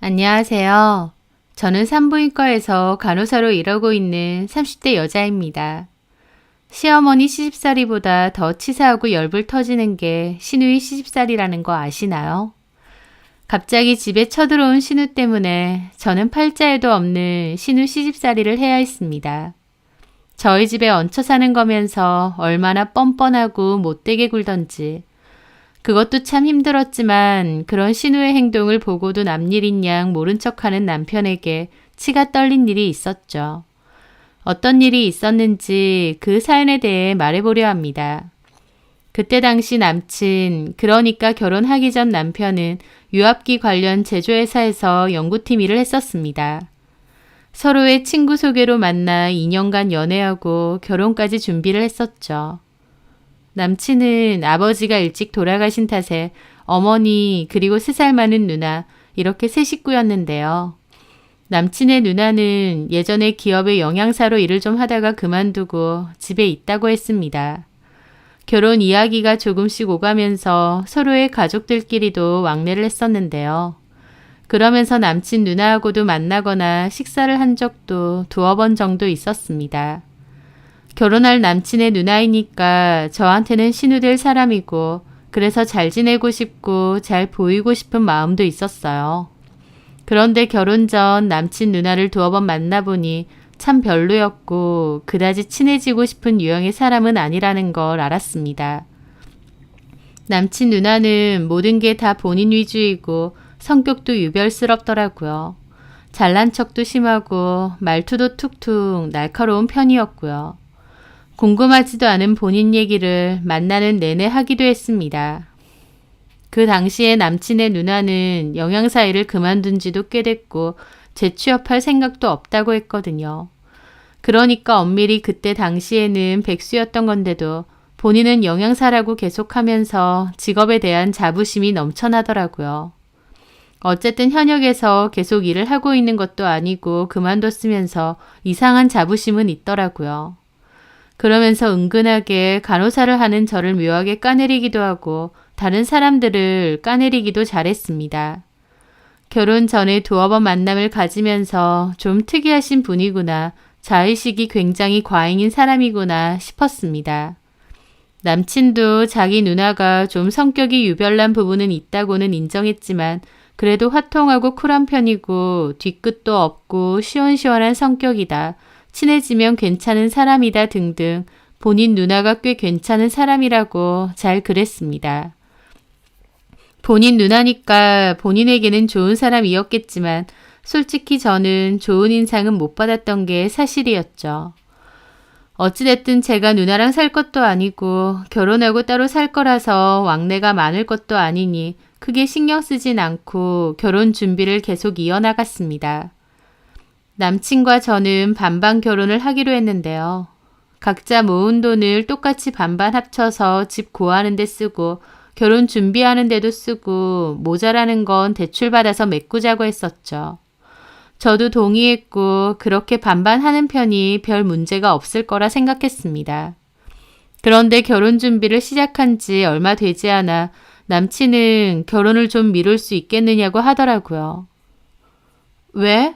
안녕하세요. 저는 산부인과에서 간호사로 일하고 있는 30대 여자입니다. 시어머니 시집살이보다 더 치사하고 열불 터지는 게 시누이 시집살이라는 거 아시나요? 갑자기 집에 쳐들어온 시누 때문에 저는 팔자에도 없는 시누 시집살이를 해야 했습니다. 저희 집에 얹혀 사는 거면서 얼마나 뻔뻔하고 못되게 굴던지 그것도 참 힘들었지만 그런 시누의 행동을 보고도 남일인 양 모른 척하는 남편에게 치가 떨린 일이 있었죠. 어떤 일이 있었는지 그 사연에 대해 말해보려 합니다. 그때 당시 남친, 그러니까 결혼하기 전 남편은 유압기 관련 제조회사에서 연구팀 일을 했었습니다. 서로의 친구 소개로 만나 2년간 연애하고 결혼까지 준비를 했었죠. 남친은 아버지가 일찍 돌아가신 탓에 어머니 그리고 3살 많은 누나 이렇게 세 식구였는데요. 남친의 누나는 예전에 기업의 영양사로 일을 좀 하다가 그만두고 집에 있다고 했습니다. 결혼 이야기가 조금씩 오가면서 서로의 가족들끼리도 왕래를 했었는데요. 그러면서 남친 누나하고도 만나거나 식사를 한 적도 2번 정도 있었습니다. 결혼할 남친의 누나이니까 저한테는 신우될 사람이고 그래서 잘 지내고 싶고 잘 보이고 싶은 마음도 있었어요. 그런데 결혼 전 남친 누나를 2번 만나보니 참 별로였고 그다지 친해지고 싶은 유형의 사람은 아니라는 걸 알았습니다. 남친 누나는 모든 게 다 본인 위주이고 성격도 유별스럽더라고요. 잘난 척도 심하고 말투도 툭툭 날카로운 편이었고요. 궁금하지도 않은 본인 얘기를 만나는 내내 하기도 했습니다. 그 당시에 남친의 누나는 영양사 일을 그만둔 지도 꽤 됐고 재취업할 생각도 없다고 했거든요. 그러니까 엄밀히 그때 당시에는 백수였던 건데도 본인은 영양사라고 계속하면서 직업에 대한 자부심이 넘쳐나더라고요. 어쨌든 현역에서 계속 일을 하고 있는 것도 아니고 그만뒀으면서 이상한 자부심은 있더라고요. 그러면서 은근하게 간호사를 하는 저를 묘하게 까내리기도 하고 다른 사람들을 까내리기도 잘했습니다. 결혼 전에 2번 만남을 가지면서 좀 특이하신 분이구나, 자의식이 굉장히 과잉인 사람이구나 싶었습니다. 남친도 자기 누나가 좀 성격이 유별난 부분은 있다고는 인정했지만 그래도 화통하고 쿨한 편이고 뒤끝도 없고 시원시원한 성격이다. 친해지면 괜찮은 사람이다 등등 본인 누나가 꽤 괜찮은 사람이라고 잘 그랬습니다. 본인 누나니까 본인에게는 좋은 사람이었겠지만 솔직히 저는 좋은 인상은 못 받았던 게 사실이었죠. 어찌됐든 제가 누나랑 살 것도 아니고 결혼하고 따로 살 거라서 왕래가 많을 것도 아니니 크게 신경 쓰진 않고 결혼 준비를 계속 이어나갔습니다. 남친과 저는 반반 결혼을 하기로 했는데요. 각자 모은 돈을 똑같이 반반 합쳐서 집 구하는 데 쓰고 결혼 준비하는 데도 쓰고 모자라는 건 대출받아서 메꾸자고 했었죠. 저도 동의했고 그렇게 반반 하는 편이 별 문제가 없을 거라 생각했습니다. 그런데 결혼 준비를 시작한 지 얼마 되지 않아 남친은 결혼을 좀 미룰 수 있겠느냐고 하더라고요. 왜?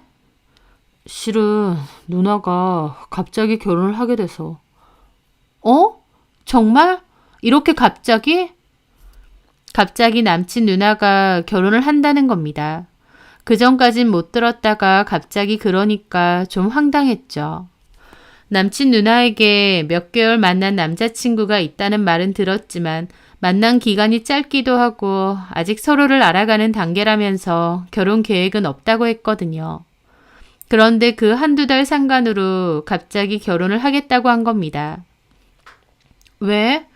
실은 누나가 갑자기 결혼을 하게 돼서. 어? 정말? 이렇게 갑자기? 갑자기 남친 누나가 결혼을 한다는 겁니다. 그전까진 못 들었다가 갑자기 그러니까 좀 황당했죠. 남친 누나에게 몇 개월 만난 남자친구가 있다는 말은 들었지만 만난 기간이 짧기도 하고 아직 서로를 알아가는 단계라면서 결혼 계획은 없다고 했거든요. 그런데 그 1~2달 상간으로 갑자기 결혼을 하겠다고 한 겁니다. 왜?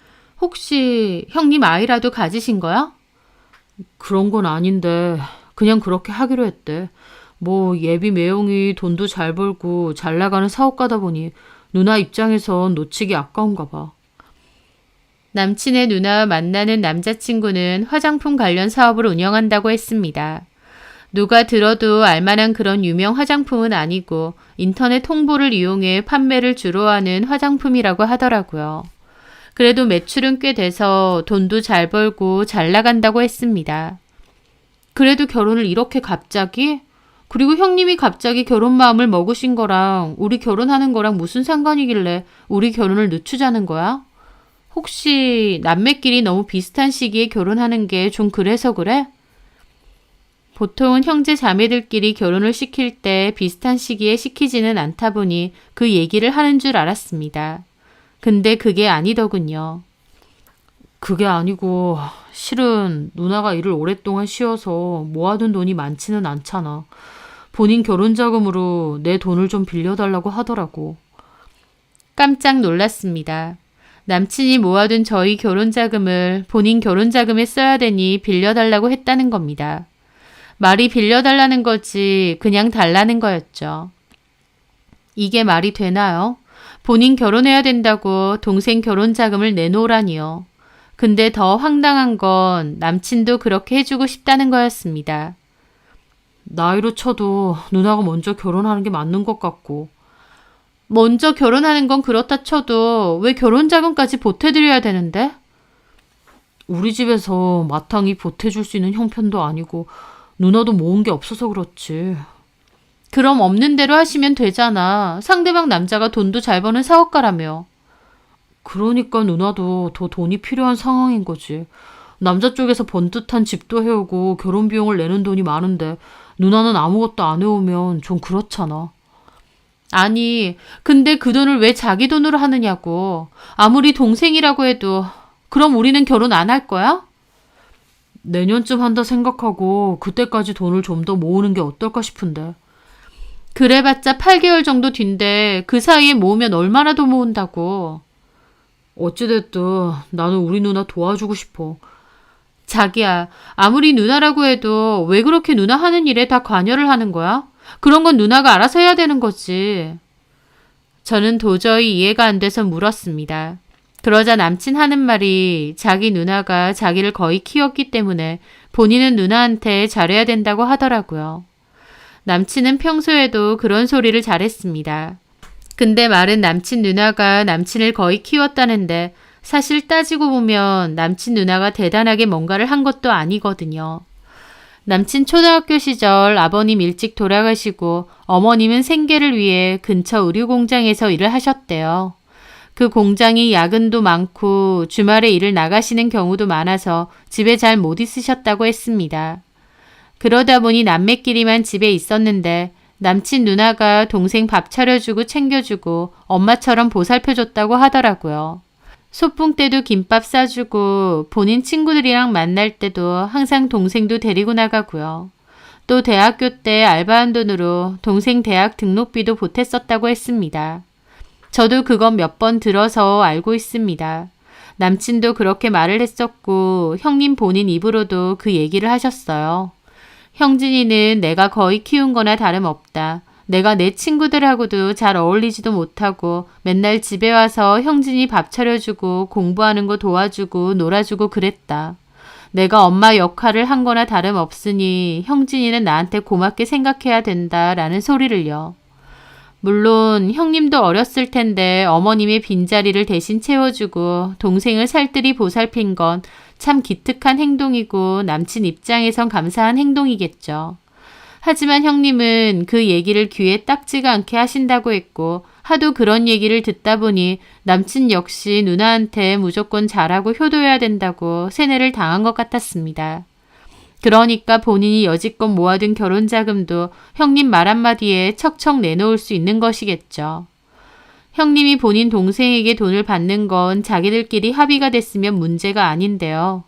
혹시 형님 아이라도 가지신 거야? 그런 건 아닌데 그냥 그렇게 하기로 했대. 뭐 예비 매형이 돈도 잘 벌고 잘 나가는 사업가다 보니 누나 입장에선 놓치기 아까운가 봐. 남친의 누나와 만나는 남자친구는 화장품 관련 사업을 운영한다고 했습니다. 누가 들어도 알만한 그런 유명 화장품은 아니고 인터넷 홍보를 이용해 판매를 주로 하는 화장품이라고 하더라고요. 그래도 매출은 꽤 돼서 돈도 잘 벌고 잘 나간다고 했습니다. 그래도 결혼을 이렇게 갑자기? 그리고 형님이 갑자기 결혼 마음을 먹으신 거랑 우리 결혼하는 거랑 무슨 상관이길래 우리 결혼을 늦추자는 거야? 혹시 남매끼리 너무 비슷한 시기에 결혼하는 게 좀 그래서 그래? 보통은 형제 자매들끼리 결혼을 시킬 때 비슷한 시기에 시키지는 않다 보니 그 얘기를 하는 줄 알았습니다. 근데 그게 아니더군요. 그게 아니고 실은 누나가 일을 오랫동안 쉬어서 모아둔 돈이 많지는 않잖아. 본인 결혼 자금으로 내 돈을 좀 빌려달라고 하더라고. 깜짝 놀랐습니다. 남친이 모아둔 저희 결혼 자금을 본인 결혼 자금에 써야 되니 빌려달라고 했다는 겁니다. 말이 빌려달라는 거지 그냥 달라는 거였죠. 이게 말이 되나요? 본인 결혼해야 된다고 동생 결혼 자금을 내놓으라니요. 근데 더 황당한 건 남친도 그렇게 해주고 싶다는 거였습니다. 나이로 쳐도 누나가 먼저 결혼하는 게 맞는 것 같고. 먼저 결혼하는 건 그렇다 쳐도 왜 결혼 자금까지 보태드려야 되는데? 우리 집에서 마땅히 보태줄 수 있는 형편도 아니고 누나도 모은 게 없어서 그렇지. 그럼 없는 대로 하시면 되잖아. 상대방 남자가 돈도 잘 버는 사업가라며. 그러니까 누나도 더 돈이 필요한 상황인 거지. 남자 쪽에서 번듯한 집도 해오고 결혼 비용을 내는 돈이 많은데 누나는 아무것도 안 해오면 좀 그렇잖아. 아니, 근데 그 돈을 왜 자기 돈으로 하느냐고. 아무리 동생이라고 해도 그럼 우리는 결혼 안 할 거야? 내년쯤 한다 생각하고 그때까지 돈을 좀 더 모으는 게 어떨까 싶은데. 그래봤자 8개월 정도 뒤인데 그 사이에 모으면 얼마나 더 모은다고. 어찌됐든 나는 우리 누나 도와주고 싶어. 자기야, 아무리 누나라고 해도 왜 그렇게 누나 하는 일에 다 관여를 하는 거야? 그런 건 누나가 알아서 해야 되는 거지. 저는 도저히 이해가 안 돼서 물었습니다. 그러자 남친 하는 말이 자기 누나가 자기를 거의 키웠기 때문에 본인은 누나한테 잘해야 된다고 하더라고요. 남친은 평소에도 그런 소리를 잘했습니다. 근데 말은 남친 누나가 남친을 거의 키웠다는데 사실 따지고 보면 남친 누나가 대단하게 뭔가를 한 것도 아니거든요. 남친 초등학교 시절 아버님 일찍 돌아가시고 어머님은 생계를 위해 근처 의류공장에서 일을 하셨대요. 그 공장이 야근도 많고 주말에 일을 나가시는 경우도 많아서 집에 잘 못 있으셨다고 했습니다. 그러다 보니 남매끼리만 집에 있었는데 남친 누나가 동생 밥 차려주고 챙겨주고 엄마처럼 보살펴줬다고 하더라고요. 소풍 때도 김밥 싸주고 본인 친구들이랑 만날 때도 항상 동생도 데리고 나가고요. 또 대학교 때 알바한 돈으로 동생 대학 등록비도 보탰었다고 했습니다. 저도 그건 몇 번 들어서 알고 있습니다. 남친도 그렇게 말을 했었고 형님 본인 입으로도 그 얘기를 하셨어요. 형진이는 내가 거의 키운 거나 다름없다. 내가 내 친구들하고도 잘 어울리지도 못하고 맨날 집에 와서 형진이 밥 차려주고 공부하는 거 도와주고 놀아주고 그랬다. 내가 엄마 역할을 한 거나 다름없으니 형진이는 나한테 고맙게 생각해야 된다라는 소리를요. 물론 형님도 어렸을 텐데 어머님의 빈자리를 대신 채워주고 동생을 살뜰히 보살핀 건 참 기특한 행동이고 남친 입장에선 감사한 행동이겠죠. 하지만 형님은 그 얘기를 귀에 딱지가 않게 하신다고 했고 하도 그런 얘기를 듣다 보니 남친 역시 누나한테 무조건 잘하고 효도해야 된다고 세뇌를 당한 것 같았습니다. 그러니까 본인이 여지껏 모아둔 결혼 자금도 형님 말 한마디에 척척 내놓을 수 있는 것이겠죠. 형님이 본인 동생에게 돈을 받는 건 자기들끼리 합의가 됐으면 문제가 아닌데요.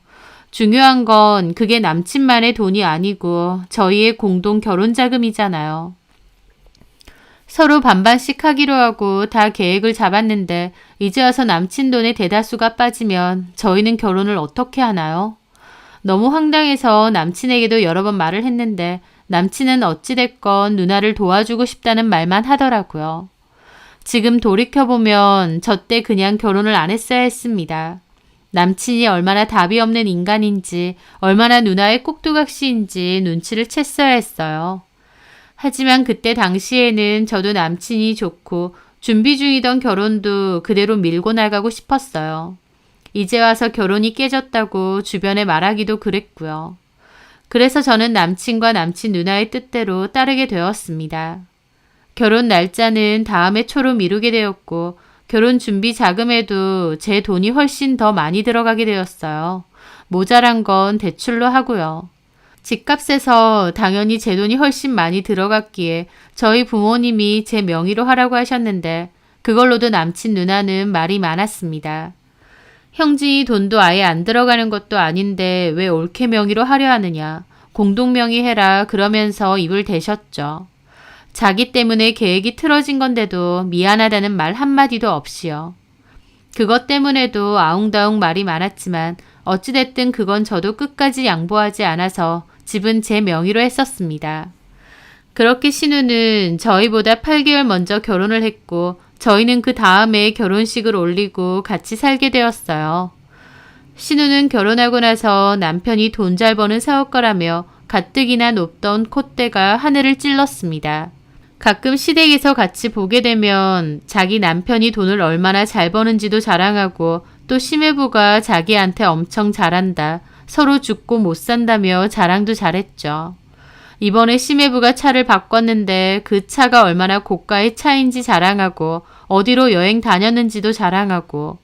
중요한 건 그게 남친만의 돈이 아니고 저희의 공동 결혼 자금이잖아요. 서로 반반씩 하기로 하고 다 계획을 잡았는데 이제 와서 남친 돈의 대다수가 빠지면 저희는 결혼을 어떻게 하나요? 너무 황당해서 남친에게도 여러 번 말을 했는데 남친은 어찌됐건 누나를 도와주고 싶다는 말만 하더라고요. 지금 돌이켜보면 저 때 그냥 결혼을 안 했어야 했습니다. 남친이 얼마나 답이 없는 인간인지 얼마나 누나의 꼭두각시인지 눈치를 챘어야 했어요. 하지만 그때 당시에는 저도 남친이 좋고 준비 중이던 결혼도 그대로 밀고 나가고 싶었어요. 이제 와서 결혼이 깨졌다고 주변에 말하기도 그랬고요. 그래서 저는 남친과 남친 누나의 뜻대로 따르게 되었습니다. 결혼 날짜는 다음해 초로 미루게 되었고 결혼 준비 자금에도 제 돈이 훨씬 더 많이 들어가게 되었어요. 모자란 건 대출로 하고요. 집값에서 당연히 제 돈이 훨씬 많이 들어갔기에 저희 부모님이 제 명의로 하라고 하셨는데 그걸로도 남친 누나는 말이 많았습니다. 형진이 돈도 아예 안 들어가는 것도 아닌데 왜 올케 명의로 하려 하느냐. 공동명의 해라 그러면서 입을 대셨죠. 자기 때문에 계획이 틀어진 건데도 미안하다는 말 한마디도 없이요. 그것 때문에도 아웅다웅 말이 많았지만 어찌됐든 그건 저도 끝까지 양보하지 않아서 집은 제 명의로 했었습니다. 그렇게 신우는 저희보다 8개월 먼저 결혼을 했고 저희는 그 다음에 결혼식을 올리고 같이 살게 되었어요. 신우는 결혼하고 나서 남편이 돈 잘 버는 사업가라며 가뜩이나 높던 콧대가 하늘을 찔렀습니다. 가끔 시댁에서 같이 보게 되면 자기 남편이 돈을 얼마나 잘 버는지도 자랑하고 또 심해부가 자기한테 엄청 잘한다. 서로 죽고 못 산다며 자랑도 잘했죠. 이번에 심해부가 차를 바꿨는데 그 차가 얼마나 고가의 차인지 자랑하고 어디로 여행 다녔는지도 자랑하고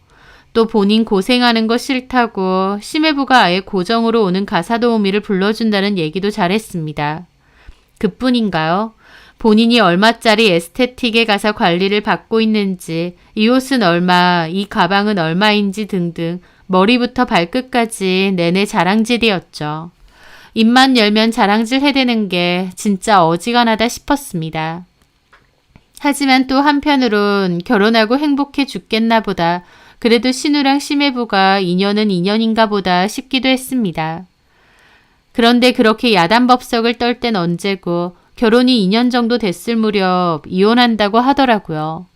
또 본인 고생하는 거 싫다고 심해부가 아예 고정으로 오는 가사도우미를 불러준다는 얘기도 잘했습니다. 그뿐인가요? 본인이 얼마짜리 에스테틱에 가서 관리를 받고 있는지, 이 옷은 얼마, 이 가방은 얼마인지 등등 머리부터 발끝까지 내내 자랑질이었죠. 입만 열면 자랑질 해대는 게 진짜 어지간하다 싶었습니다. 하지만 또 한편으론 결혼하고 행복해 죽겠나 보다. 그래도 신우랑 심해부가 인연은 인연인가 보다 싶기도 했습니다. 그런데 그렇게 야단법석을 떨 땐 언제고 결혼이 2년 정도 됐을 무렵 이혼한다고 하더라고요.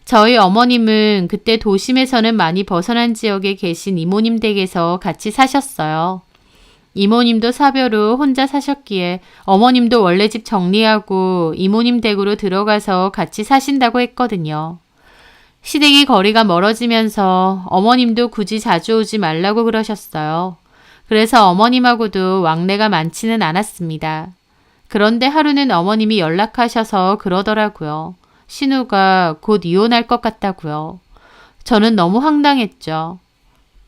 저희 어머님은 그때 도심에서는 많이 벗어난 지역에 계신 이모님 댁에서 같이 사셨어요. 이모님도 사별 후 혼자 사셨기에 어머님도 원래 집 정리하고 이모님 댁으로 들어가서 같이 사신다고 했거든요. 시댁이 거리가 멀어지면서 어머님도 굳이 자주 오지 말라고 그러셨어요. 그래서 어머님하고도 왕래가 많지는 않았습니다. 그런데 하루는 어머님이 연락하셔서 그러더라고요. 신우가 곧 이혼할 것 같다고요. 저는 너무 황당했죠.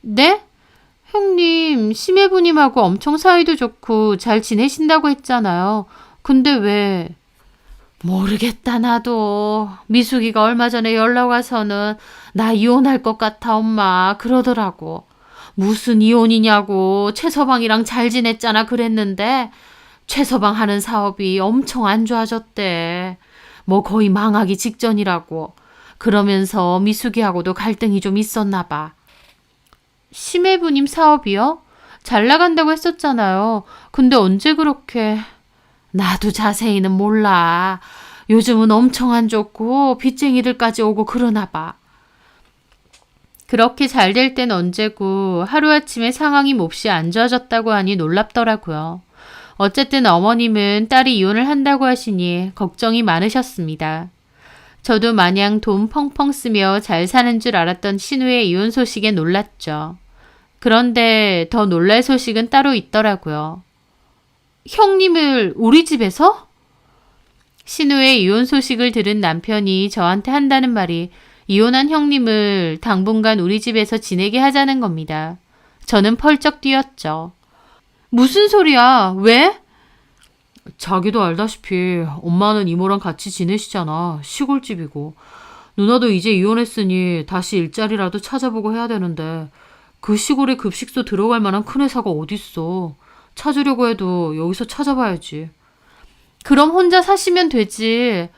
네? 형님, 심해부님하고 엄청 사이도 좋고 잘 지내신다고 했잖아요. 근데 왜? 모르겠다 나도. 미숙이가 얼마 전에 연락 와서는 나 이혼할 것 같아 엄마 그러더라고. 무슨 이혼이냐고 최서방이랑 잘 지냈잖아 그랬는데 최서방 하는 사업이 엄청 안 좋아졌대. 뭐 거의 망하기 직전이라고. 그러면서 미숙이하고도 갈등이 좀 있었나 봐. 심해부님 사업이요? 잘 나간다고 했었잖아요. 근데 언제 그렇게... 나도 자세히는 몰라. 요즘은 엄청 안 좋고 빚쟁이들까지 오고 그러나 봐. 그렇게 잘 될 땐 언제고 하루아침에 상황이 몹시 안 좋아졌다고 하니 놀랍더라고요. 어쨌든 어머님은 딸이 이혼을 한다고 하시니 걱정이 많으셨습니다. 저도 마냥 돈 펑펑 쓰며 잘 사는 줄 알았던 신우의 이혼 소식에 놀랐죠. 그런데 더 놀랄 소식은 따로 있더라고요. 형님을 우리 집에서? 신우의 이혼 소식을 들은 남편이 저한테 한다는 말이 이혼한 형님을 당분간 우리 집에서 지내게 하자는 겁니다. 저는 펄쩍 뛰었죠. 무슨 소리야? 왜? 자기도 알다시피 엄마는 이모랑 같이 지내시잖아. 시골집이고. 누나도 이제 이혼했으니 다시 일자리라도 찾아보고 해야 되는데 그 시골에 급식소 들어갈 만한 큰 회사가 어딨어. 찾으려고 해도 여기서 찾아봐야지. 그럼 혼자 사시면 되지.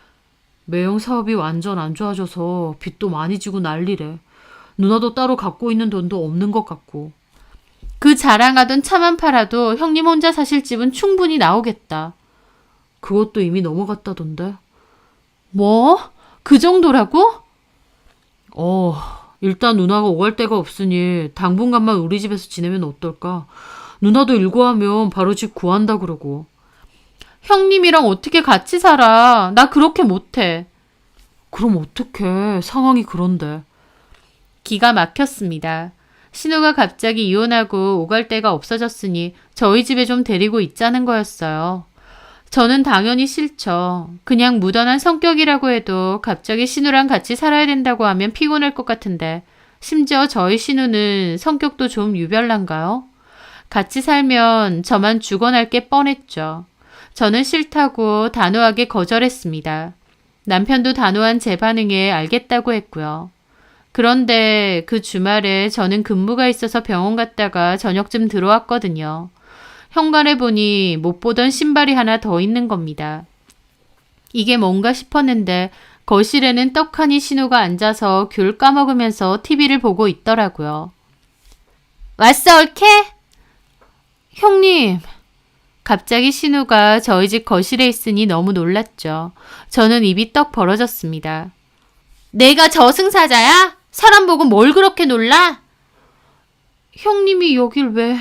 매형 사업이 완전 안 좋아져서 빚도 많이 지고 난리래. 누나도 따로 갖고 있는 돈도 없는 것 같고. 그 자랑하던 차만 팔아도 형님 혼자 사실 집은 충분히 나오겠다. 그것도 이미 넘어갔다던데. 뭐? 그 정도라고? 일단 누나가 오갈 데가 없으니 당분간만 우리 집에서 지내면 어떨까? 누나도 일고하면 바로 집 구한다 그러고. 형님이랑 어떻게 같이 살아? 나 그렇게 못해. 그럼 어떡해. 상황이 그런데. 기가 막혔습니다. 신우가 갑자기 이혼하고 오갈 데가 없어졌으니 저희 집에 좀 데리고 있자는 거였어요. 저는 당연히 싫죠. 그냥 무던한 성격이라고 해도 갑자기 신우랑 같이 살아야 된다고 하면 피곤할 것 같은데 심지어 저희 신우는 성격도 좀 유별난가요? 같이 살면 저만 죽어날 게 뻔했죠. 저는 싫다고 단호하게 거절했습니다. 남편도 단호한 제 반응에 알겠다고 했고요. 그런데 그 주말에 저는 근무가 있어서 병원 갔다가 저녁쯤 들어왔거든요. 현관에 보니 못 보던 신발이 하나 더 있는 겁니다. 이게 뭔가 싶었는데 거실에는 떡하니 신우가 앉아서 귤 까먹으면서 TV를 보고 있더라고요. 왔어, 옳게? 형님. 갑자기 신우가 저희 집 거실에 있으니 너무 놀랐죠. 저는 입이 떡 벌어졌습니다. 내가 저승사자야? 사람 보고 뭘 그렇게 놀라? 형님이 여길 왜...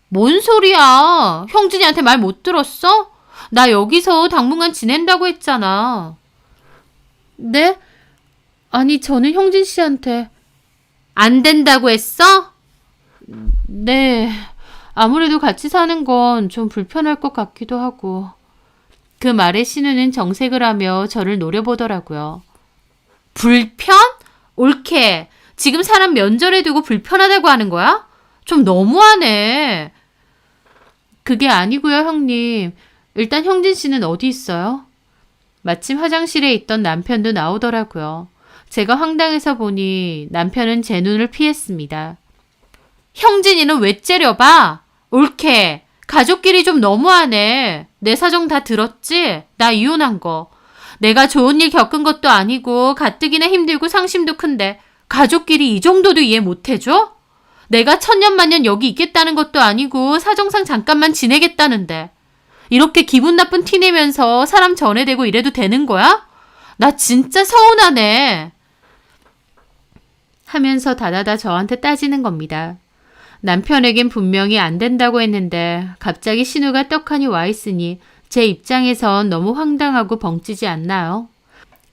뭔 소리야? 형진이한테 말 못 들었어? 나 여기서 당분간 지낸다고 했잖아. 네? 아니, 저는 형진 씨한테... 안 된다고 했어? 네... 아무래도 같이 사는 건 좀 불편할 것 같기도 하고. 그 말에 신우는 정색을 하며 저를 노려보더라고요. 불편? 옳게. 지금 사람 면전에 두고 불편하다고 하는 거야? 좀 너무하네. 그게 아니고요, 형님. 일단 형진 씨는 어디 있어요? 마침 화장실에 있던 남편도 나오더라고요. 제가 황당해서 보니 남편은 제 눈을 피했습니다. 형진이는 왜 째려봐? 옳게. 가족끼리 좀 너무하네. 내 사정 다 들었지? 나 이혼한 거. 내가 좋은 일 겪은 것도 아니고 가뜩이나 힘들고 상심도 큰데 가족끼리 이 정도도 이해 못 해줘? 내가 천년만년 여기 있겠다는 것도 아니고 사정상 잠깐만 지내겠다는데 이렇게 기분 나쁜 티 내면서 사람 전해대고 이래도 되는 거야? 나 진짜 서운하네. 하면서 다다다 저한테 따지는 겁니다. 남편에겐 분명히 안 된다고 했는데 갑자기 신우가 떡하니 와 있으니 제 입장에선 너무 황당하고 벙찌지 않나요?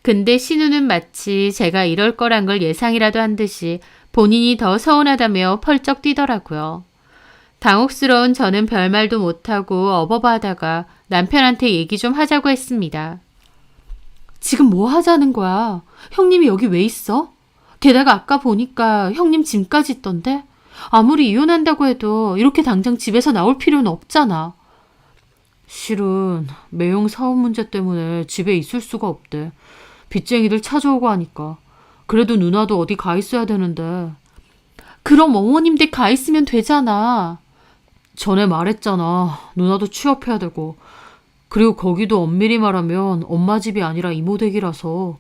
근데 신우는 마치 제가 이럴 거란 걸 예상이라도 한 듯이 본인이 더 서운하다며 펄쩍 뛰더라고요. 당혹스러운 저는 별말도 못하고 어버버하다가 남편한테 얘기 좀 하자고 했습니다. 지금 뭐 하자는 거야? 형님이 여기 왜 있어? 게다가 아까 보니까 형님 짐까지 있던데? 아무리 이혼한다고 해도 이렇게 당장 집에서 나올 필요는 없잖아. 실은 매형 사업 문제 때문에 집에 있을 수가 없대. 빚쟁이들 찾아오고 하니까. 그래도 누나도 어디 가 있어야 되는데. 그럼 어머님 댁 가 있으면 되잖아. 전에 말했잖아. 누나도 취업해야 되고. 그리고 거기도 엄밀히 말하면 엄마 집이 아니라 이모 댁이라서.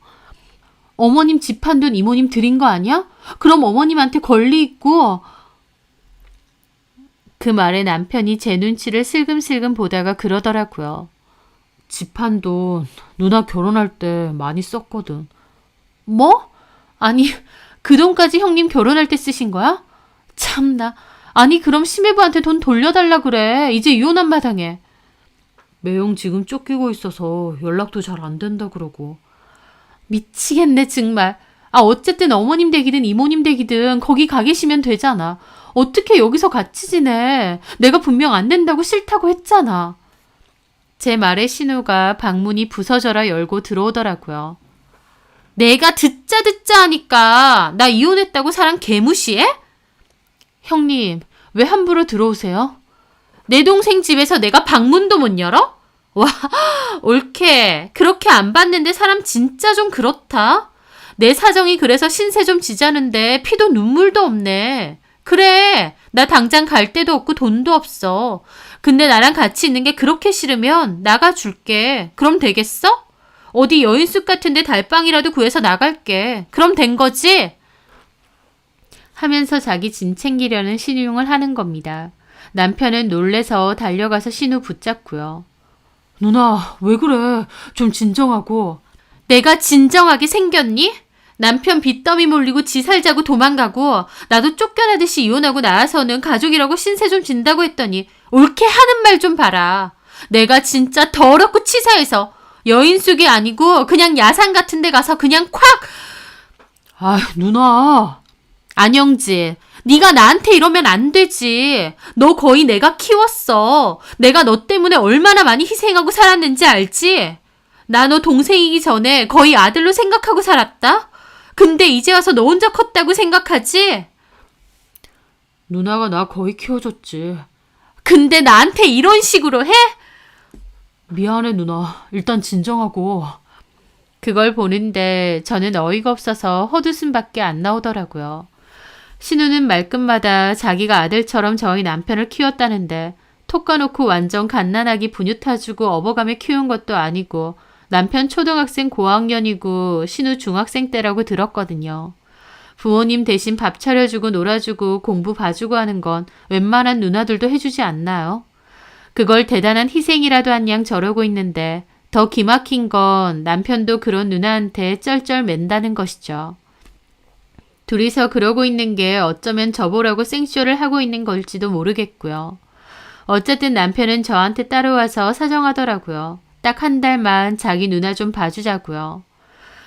어머님 집 판 돈 이모님 드린 거 아니야? 그럼 어머님한테 권리 있고. 그 말에 남편이 제 눈치를 슬금슬금 보다가 그러더라고요. 집 한 돈 누나 결혼할 때 많이 썼거든. 뭐? 아니 그 돈까지 형님 결혼할 때 쓰신 거야? 참나. 아니 그럼 시매부한테 돈 돌려달라 그래. 이제 이혼한 마당에. 매형 지금 쫓기고 있어서 연락도 잘 안 된다 그러고. 미치겠네 정말. 어쨌든 어머님 댁이든 이모님 댁이든 거기 가 계시면 되잖아. 어떻게 여기서 같이 지내? 내가 분명 안 된다고 싫다고 했잖아. 제 말에 신우가 방문이 부서져라 열고 들어오더라고요. 내가 듣자 하니까 나 이혼했다고 사람 개무시해? 형님, 왜 함부로 들어오세요? 내 동생 집에서 내가 방문도 못 열어? 와, 옳게. 그렇게 안 봤는데 사람 진짜 좀 그렇다. 내 사정이 그래서 신세 좀 지자는데 피도 눈물도 없네. 그래, 나 당장 갈 데도 없고 돈도 없어. 근데 나랑 같이 있는 게 그렇게 싫으면 나가줄게. 그럼 되겠어? 어디 여인숙 같은데 달방이라도 구해서 나갈게. 그럼 된 거지? 하면서 자기 짐 챙기려는 신용을 하는 겁니다. 남편은 놀래서 달려가서 신우 붙잡고요. 누나, 왜 그래? 좀 진정하고. 내가 진정하게 생겼니? 남편 빚더미 몰리고 지 살자고 도망가고 나도 쫓겨나듯이 이혼하고 나와서는 가족이라고 신세 좀 진다고 했더니 옳게 하는 말 좀 봐라. 내가 진짜 더럽고 치사해서 여인숙이 아니고 그냥 야산 같은 데 가서 그냥 콱! 누나. 안영지, 네가 나한테 이러면 안 되지. 너 거의 내가 키웠어. 내가 너 때문에 얼마나 많이 희생하고 살았는지 알지? 나 너 동생이기 전에 거의 아들로 생각하고 살았다? 근데 이제 와서 너 혼자 컸다고 생각하지? 누나가 나 거의 키워줬지. 근데 나한테 이런 식으로 해? 미안해 누나. 일단 진정하고. 그걸 보는데 저는 어이가 없어서 헛웃음밖에 안 나오더라고요. 신우는 말끝마다 자기가 아들처럼 저희 남편을 키웠다는데 톡 까놓고 완전 갓난아기 분유타주고 업어가며 키운 것도 아니고 남편 초등학생 고학년이고 신우 중학생 때라고 들었거든요. 부모님 대신 밥 차려주고 놀아주고 공부 봐주고 하는 건 웬만한 누나들도 해주지 않나요? 그걸 대단한 희생이라도 한 양 저러고 있는데 더 기막힌 건 남편도 그런 누나한테 쩔쩔 맨다는 것이죠. 둘이서 그러고 있는 게 어쩌면 저보라고 생쇼를 하고 있는 걸지도 모르겠고요. 어쨌든 남편은 저한테 따라와서 사정하더라고요. 딱 한 달만 자기 누나 좀 봐주자고요.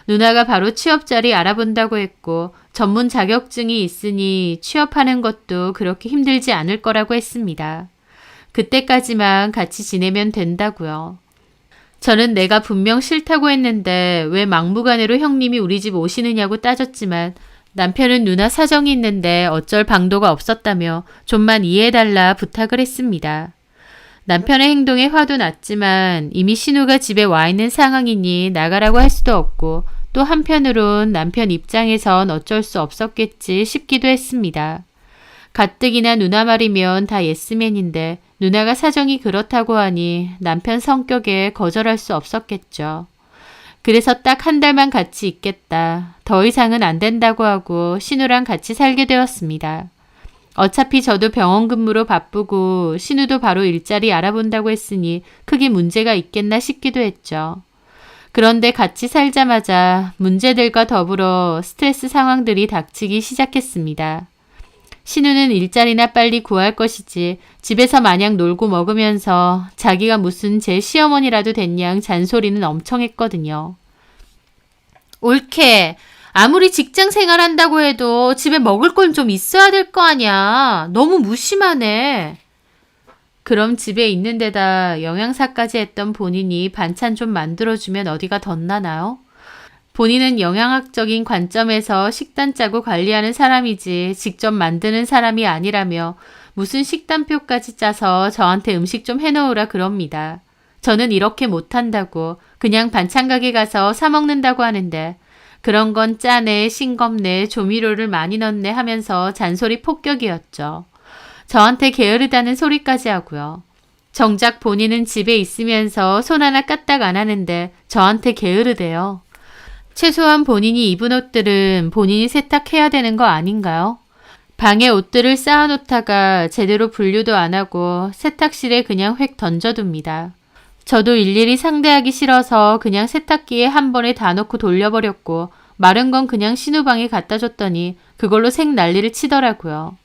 누나가 바로 취업 자리 알아본다고 했고 전문 자격증이 있으니 취업하는 것도 그렇게 힘들지 않을 거라고 했습니다. 그때까지만 같이 지내면 된다고요. 저는 내가 분명 싫다고 했는데 왜 막무가내로 형님이 우리 집 오시느냐고 따졌지만 남편은 누나 사정이 있는데 어쩔 방도가 없었다며 좀만 이해해달라 부탁을 했습니다. 남편의 행동에 화도 났지만 이미 신우가 집에 와 있는 상황이니 나가라고 할 수도 없고 또 한편으론 남편 입장에선 어쩔 수 없었겠지 싶기도 했습니다. 가뜩이나 누나 말이면 다 예스맨인데 누나가 사정이 그렇다고 하니 남편 성격에 거절할 수 없었겠죠. 그래서 딱 한 달만 같이 있겠다. 더 이상은 안 된다고 하고 신우랑 같이 살게 되었습니다. 어차피 저도 병원 근무로 바쁘고 신우도 바로 일자리 알아본다고 했으니 크게 문제가 있겠나 싶기도 했죠. 그런데 같이 살자마자 문제들과 더불어 스트레스 상황들이 닥치기 시작했습니다. 신우는 일자리나 빨리 구할 것이지 집에서 마냥 놀고 먹으면서 자기가 무슨 제 시어머니라도 된 양 잔소리는 엄청 했거든요. 옳게 아무리 직장 생활한다고 해도 집에 먹을 건 좀 있어야 될 거 아니야. 너무 무심하네. 그럼 집에 있는 데다 영양사까지 했던 본인이 반찬 좀 만들어주면 어디가 덧나나요? 본인은 영양학적인 관점에서 식단 짜고 관리하는 사람이지 직접 만드는 사람이 아니라며 무슨 식단표까지 짜서 저한테 음식 좀 해놓으라 그럽니다. 저는 이렇게 못한다고 그냥 반찬 가게 가서 사 먹는다고 하는데 그런 건 짜네, 싱겁네, 조미료를 많이 넣네 하면서 잔소리 폭격이었죠. 저한테 게으르다는 소리까지 하고요. 정작 본인은 집에 있으면서 손 하나 까딱 안 하는데 저한테 게으르대요. 최소한 본인이 입은 옷들은 본인이 세탁해야 되는 거 아닌가요? 방에 옷들을 쌓아놓다가 제대로 분류도 안 하고 세탁실에 그냥 획 던져둡니다. 저도 일일이 상대하기 싫어서 그냥 세탁기에 한 번에 다 넣고 돌려버렸고 마른 건 그냥 신우방에 갖다 줬더니 그걸로 색 난리를 치더라고요.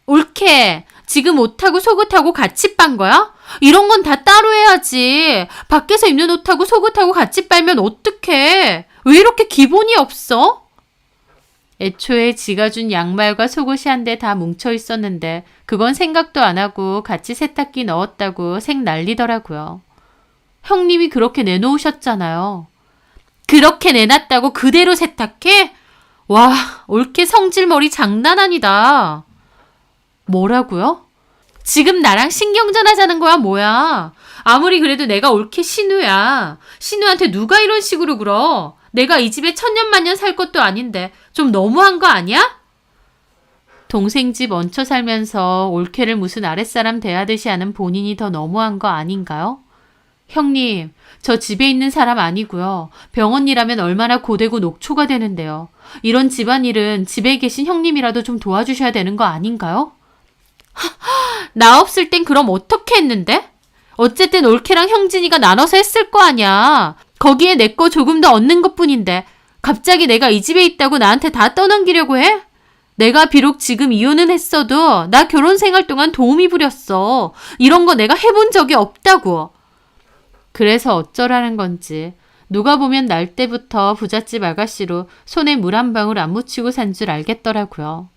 옳게! 지금 옷하고 속옷하고 같이 빤 거야? 이런 건 다 따로 해야지. 밖에서 입는 옷하고 속옷하고 같이 빨면 어떡해? 왜 이렇게 기본이 없어? 애초에 지가 준 양말과 속옷이 한데 다 뭉쳐 있었는데 그건 생각도 안 하고 같이 세탁기 넣었다고 색 난리더라고요. 형님이 그렇게 내놓으셨잖아요. 그렇게 내놨다고 그대로 세탁해? 와, 옳게 성질머리 장난 아니다. 뭐라고요? 지금 나랑 신경전 하자는 거야 뭐야? 아무리 그래도 내가 옳게 신우야. 신우한테 누가 이런 식으로 굴어? 내가 이 집에 천년만년 살 것도 아닌데 좀 너무한 거 아니야? 동생 집 얹혀 살면서 옳게를 무슨 아랫사람 대하듯이 하는 본인이 더 너무한 거 아닌가요? 형님, 저 집에 있는 사람 아니고요. 병원 일하면 얼마나 고되고 녹초가 되는데요. 이런 집안일은 집에 계신 형님이라도 좀 도와주셔야 되는 거 아닌가요? 나 없을 땐 그럼 어떻게 했는데? 어쨌든 올케랑 형진이가 나눠서 했을 거 아니야. 거기에 내 거 조금 더 얻는 것뿐인데 갑자기 내가 이 집에 있다고 나한테 다 떠넘기려고 해? 내가 비록 지금 이혼은 했어도 나 결혼 생활 동안 도움이 부렸어. 이런 거 내가 해본 적이 없다고. 그래서 어쩌라는 건지 누가 보면 날 때부터 부잣집 아가씨로 손에 물 한 방울 안 묻히고 산 줄 알겠더라고요.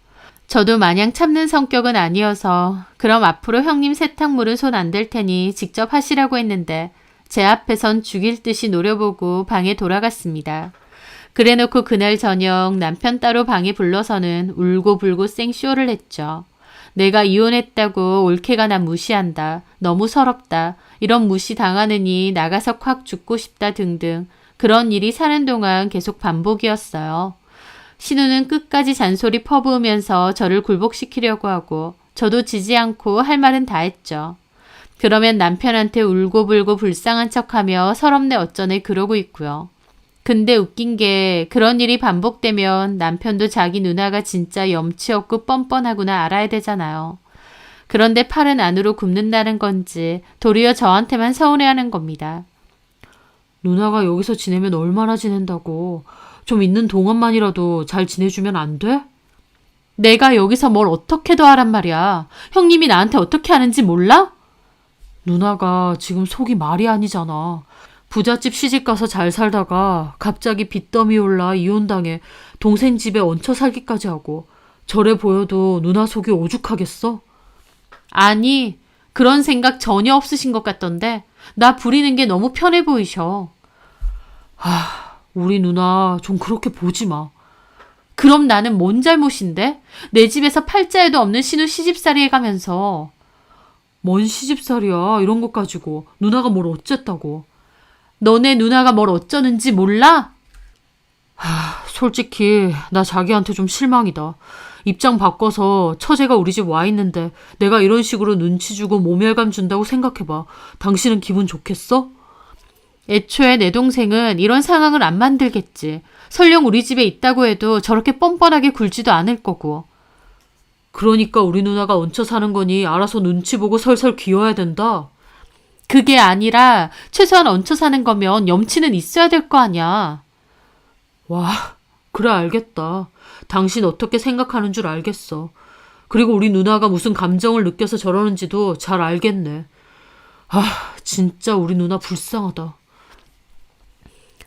저도 마냥 참는 성격은 아니어서 그럼 앞으로 형님 세탁물은 손 안 댈 테니 직접 하시라고 했는데 제 앞에선 죽일 듯이 노려보고 방에 돌아갔습니다. 그래놓고 그날 저녁 남편 따로 방에 불러서는 울고불고 생쇼를 했죠. 내가 이혼했다고 올케가 난 무시한다. 너무 서럽다. 이런 무시 당하느니 나가서 콱 죽고 싶다 등등 그런 일이 사는 동안 계속 반복이었어요. 신우는 끝까지 잔소리 퍼부으면서 저를 굴복시키려고 하고 저도 지지 않고 할 말은 다 했죠. 그러면 남편한테 울고불고 불쌍한 척하며 서럽네 어쩌네 그러고 있고요. 근데 웃긴 게 그런 일이 반복되면 남편도 자기 누나가 진짜 염치 없고 뻔뻔하구나 알아야 되잖아요. 그런데 팔은 안으로 굽는다는 건지 도리어 저한테만 서운해하는 겁니다. 누나가 여기서 지내면 얼마나 지낸다고. 좀 있는 동안만이라도 잘 지내주면 안 돼? 내가 여기서 뭘 어떻게 더 하란 말이야. 형님이 나한테 어떻게 하는지 몰라? 누나가 지금 속이 말이 아니잖아. 부잣집 시집가서 잘 살다가 갑자기 빚더미 올라 이혼당해 동생 집에 얹혀 살기까지 하고 저래 보여도 누나 속이 오죽하겠어? 아니, 그런 생각 전혀 없으신 것 같던데 나 부리는 게 너무 편해 보이셔. 우리 누나 좀 그렇게 보지 마. 그럼 나는 뭔 잘못인데? 내 집에서 팔자에도 없는 신우 시집살이 해가면서. 뭔 시집살이야 이런 것 가지고 누나가 뭘 어쨌다고. 너네 누나가 뭘 어쩌는지 몰라? 솔직히 나 자기한테 좀 실망이다. 입장 바꿔서 처제가 우리 집 와 있는데 내가 이런 식으로 눈치 주고 모멸감 준다고 생각해봐. 당신은 기분 좋겠어? 애초에 내 동생은 이런 상황을 안 만들겠지. 설령 우리 집에 있다고 해도 저렇게 뻔뻔하게 굴지도 않을 거고. 그러니까 우리 누나가 얹혀 사는 거니 알아서 눈치 보고 설설 귀여워야 된다. 그게 아니라 최소한 얹혀 사는 거면 염치는 있어야 될 거 아니야. 와, 그래 알겠다. 당신 어떻게 생각하는 줄 알겠어. 그리고 우리 누나가 무슨 감정을 느껴서 저러는지도 잘 알겠네. 진짜 우리 누나 불쌍하다.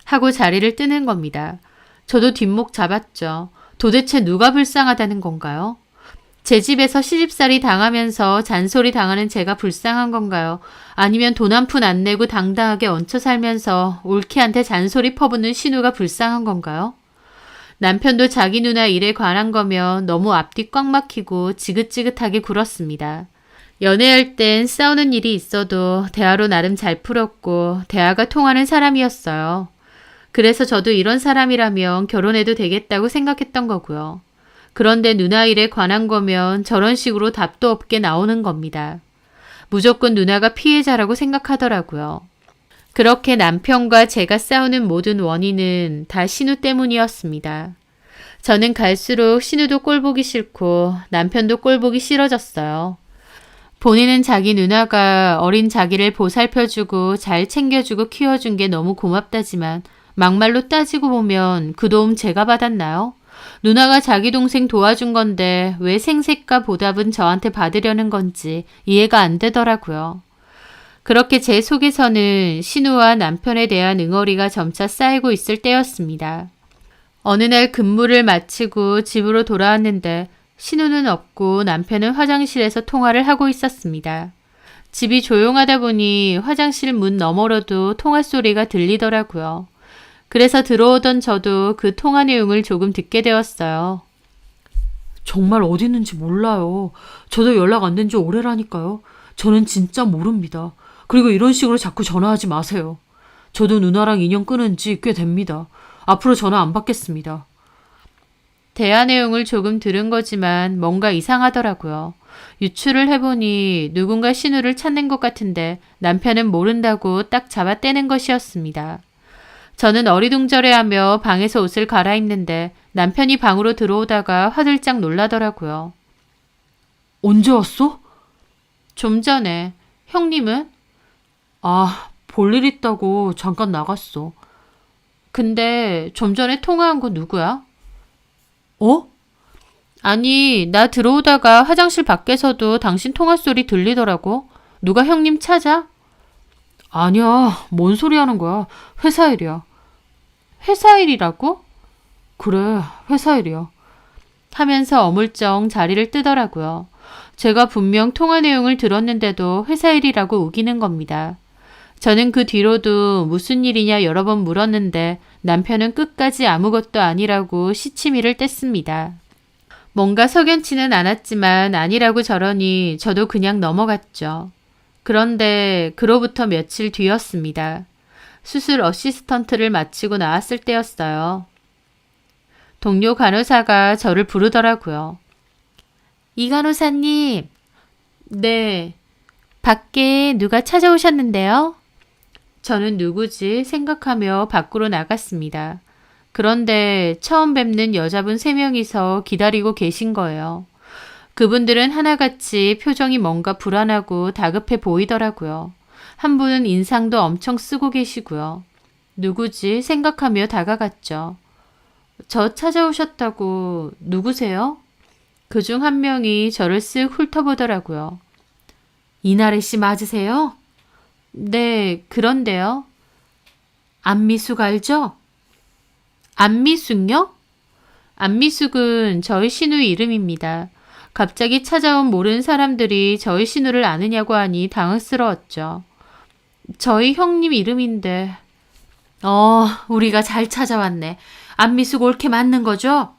하고 자리를 뜨는 겁니다. 저도 뒷목 잡았죠. 도대체 누가 불쌍하다는 건가요? 제 집에서 시집살이 당하면서 잔소리 당하는 제가 불쌍한 건가요? 아니면 돈 한 푼 안 내고 당당하게 얹혀 살면서 올케한테 잔소리 퍼붓는 신우가 불쌍한 건가요? 남편도 자기 누나 일에 관한 거면 너무 앞뒤 꽉 막히고 지긋지긋하게 굴었습니다. 연애할 땐 싸우는 일이 있어도 대화로 나름 잘 풀었고 대화가 통하는 사람이었어요. 그래서 저도 이런 사람이라면 결혼해도 되겠다고 생각했던 거고요. 그런데 누나 일에 관한 거면 저런 식으로 답도 없게 나오는 겁니다. 무조건 누나가 피해자라고 생각하더라고요. 그렇게 남편과 제가 싸우는 모든 원인은 다 신우 때문이었습니다. 저는 갈수록 신우도 꼴보기 싫고 남편도 꼴보기 싫어졌어요. 본인은 자기 누나가 어린 자기를 보살펴주고 잘 챙겨주고 키워준 게 너무 고맙다지만 막말로 따지고 보면 그 도움 제가 받았나요? 누나가 자기 동생 도와준 건데 왜 생색과 보답은 저한테 받으려는 건지 이해가 안 되더라고요. 그렇게 제 속에서는 신우와 남편에 대한 응어리가 점차 쌓이고 있을 때였습니다. 어느 날 근무를 마치고 집으로 돌아왔는데 신우는 없고 남편은 화장실에서 통화를 하고 있었습니다. 집이 조용하다 보니 화장실 문 너머로도 통화 소리가 들리더라고요. 그래서 들어오던 저도 그 통화 내용을 조금 듣게 되었어요. 정말 어디 있는지 몰라요. 저도 연락 안 된 지 오래라니까요. 저는 진짜 모릅니다. 그리고 이런 식으로 자꾸 전화하지 마세요. 저도 누나랑 인연 끊은 지 꽤 됩니다. 앞으로 전화 안 받겠습니다. 대화 내용을 조금 들은 거지만 뭔가 이상하더라고요. 유추를 해보니 누군가 신우를 찾는 것 같은데 남편은 모른다고 딱 잡아떼는 것이었습니다. 저는 어리둥절해하며 방에서 옷을 갈아입는데 남편이 방으로 들어오다가 화들짝 놀라더라고요. 언제 왔어? 좀 전에. 형님은? 볼일 있다고 잠깐 나갔어. 근데 좀 전에 통화한 거 누구야? 어? 아니, 나 들어오다가 화장실 밖에서도 당신 통화 소리 들리더라고. 누가 형님 찾아? 아니야, 뭔 소리 하는 거야. 회사 일이야. 회사 일이라고? 그래, 회사 일이야. 하면서 어물쩡 자리를 뜨더라고요. 제가 분명 통화 내용을 들었는데도 회사 일이라고 우기는 겁니다. 저는 그 뒤로도 무슨 일이냐 여러 번 물었는데 남편은 끝까지 아무것도 아니라고 시치미를 뗐습니다. 뭔가 석연치는 않았지만 아니라고 저러니 저도 그냥 넘어갔죠. 그런데 그로부터 며칠 뒤였습니다. 수술 어시스턴트를 마치고 나왔을 때였어요. 동료 간호사가 저를 부르더라고요. 이 간호사님. 네. 밖에 누가 찾아오셨는데요? 저는 누구지 생각하며 밖으로 나갔습니다. 그런데 처음 뵙는 여자분 3명이서 기다리고 계신 거예요. 그분들은 하나같이 표정이 뭔가 불안하고 다급해 보이더라고요. 한 분은 인상도 엄청 쓰고 계시고요. 누구지 생각하며 다가갔죠. 저 찾아오셨다고 누구세요? 그중 한 명이 저를 쓱 훑어보더라고요. 이나래 씨 맞으세요? 네, 그런데요. 안미숙 알죠? 안미숙요? 안미숙은 저희 신우 이름입니다. 갑자기 찾아온 모르는 사람들이 저희 신우를 아느냐고 하니 당황스러웠죠. 저희 형님 이름인데. 우리가 잘 찾아왔네. 안미숙 옳게 맞는 거죠?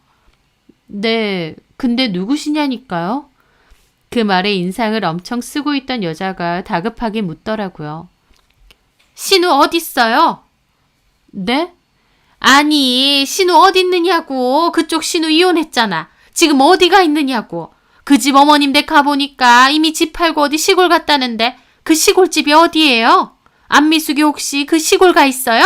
네, 근데 누구시냐니까요? 그 말에 인상을 엄청 쓰고 있던 여자가 다급하게 묻더라고요. 신우 어딨어요? 네? 아니, 신우 어딨느냐고. 그쪽 신우 이혼했잖아. 지금 어디가 있느냐고. 그 집 어머님 댁 가보니까 이미 집 팔고 어디 시골 갔다는데 그 시골집이 어디예요? 안미숙이 혹시 그 시골 가 있어요?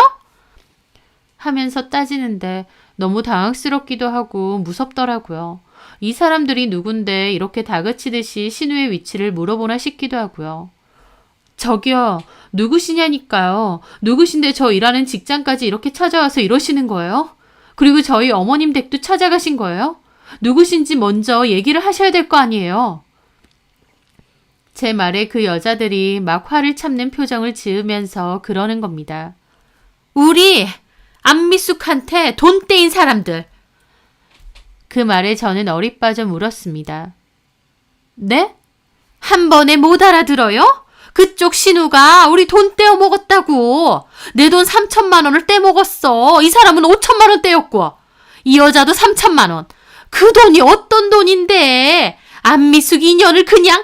하면서 따지는데 너무 당황스럽기도 하고 무섭더라고요. 이 사람들이 누군데 이렇게 다그치듯이 신우의 위치를 물어보나 싶기도 하고요. 저기요, 누구시냐니까요. 누구신데 저 일하는 직장까지 이렇게 찾아와서 이러시는 거예요? 그리고 저희 어머님 댁도 찾아가신 거예요? 누구신지 먼저 얘기를 하셔야 될 거 아니에요. 제 말에 그 여자들이 막 화를 참는 표정을 지으면서 그러는 겁니다. 우리 안미숙한테 돈 떼인 사람들. 그 말에 저는 어릿빠져 물었습니다. 네? 한 번에 못 알아들어요? 그쪽 신우가 우리 돈 떼어 먹었다고. 내 돈 3천만 원을 떼먹었어. 이 사람은 5천만 원 떼었고. 이 여자도 3천만 원. 그 돈이 어떤 돈인데. 안미숙 인연을 그냥.